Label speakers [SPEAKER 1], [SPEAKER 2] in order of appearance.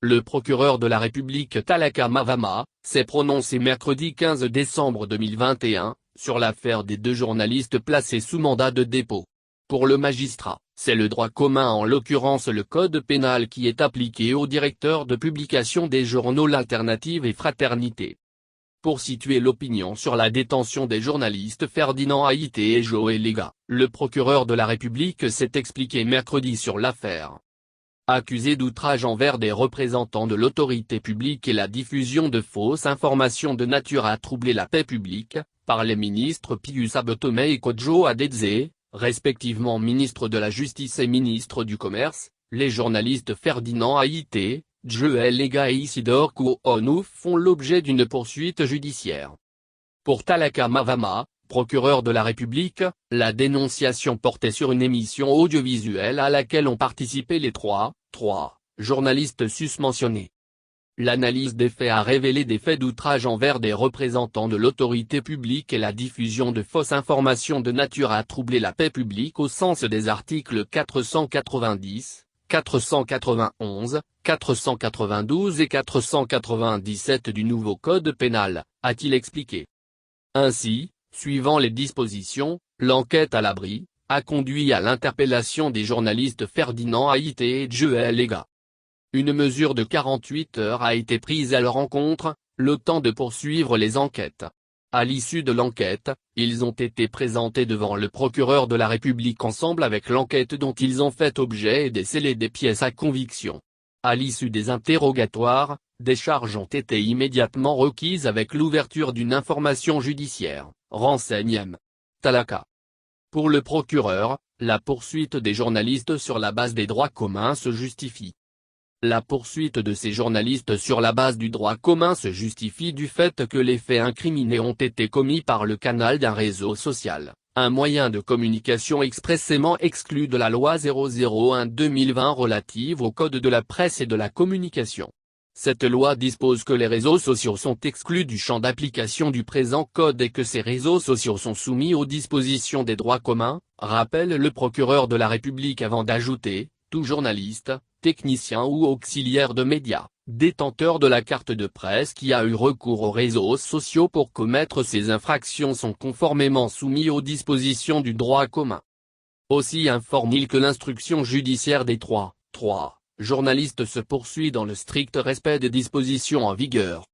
[SPEAKER 1] Le procureur de la République Talaka Mavama, s'est prononcé mercredi 15 décembre 2021, sur l'affaire des deux journalistes placés sous mandat de dépôt. Pour le magistrat, c'est le droit commun, en l'occurrence le code pénal, qui est appliqué au directeur de publication des journaux L'Alternative et Fraternité. Pour situer l'opinion sur la détention des journalistes Ferdinand Haïté et Joël Léga, le procureur de la République s'est expliqué mercredi sur l'affaire. Accusés d'outrage envers des représentants de l'autorité publique et la diffusion de fausses informations de nature à troubler la paix publique, par les ministres Pius Abotome et Kodjo Adedze, respectivement ministre de la Justice et ministre du Commerce, les journalistes Ferdinand Haïté, Joël Léga et Isidore Kouonouf font l'objet d'une poursuite judiciaire. Pour Talaka Mavama, procureur de la République, la dénonciation portait sur une émission audiovisuelle à laquelle ont participé les trois journalistes susmentionnés. L'analyse des faits a révélé des faits d'outrage envers des représentants de l'autorité publique et la diffusion de fausses informations de nature à troubler la paix publique au sens des articles 490, 491, 492 et 497 du nouveau code pénal, a-t-il expliqué. Ainsi, suivant les dispositions, l'enquête à l'abri a conduit à l'interpellation des journalistes Ferdinand Haïté et Joël Léga. Une mesure de 48 heures a été prise à leur encontre, le temps de poursuivre les enquêtes. À l'issue de l'enquête, ils ont été présentés devant le procureur de la République ensemble avec l'enquête dont ils ont fait objet et décelé des pièces à conviction. À l'issue des interrogatoires, des charges ont été immédiatement requises avec l'ouverture d'une information judiciaire, renseigne M. Talaka. Pour le procureur, la poursuite des journalistes sur la base des droits communs se justifie. La poursuite de ces journalistes sur la base du droit commun se justifie du fait que les faits incriminés ont été commis par le canal d'un réseau social, un moyen de communication expressément exclu de la loi 001/2020 relative au code de la presse et de la communication. Cette loi dispose que les réseaux sociaux sont exclus du champ d'application du présent code et que ces réseaux sociaux sont soumis aux dispositions des droits communs, rappelle le procureur de la République avant d'ajouter, tout journaliste, technicien ou auxiliaire de médias, détenteur de la carte de presse qui a eu recours aux réseaux sociaux pour commettre ces infractions sont conformément soumis aux dispositions du droit commun. Aussi informe-t-il que l'instruction judiciaire des trois journalistes se poursuit dans le strict respect des dispositions en vigueur.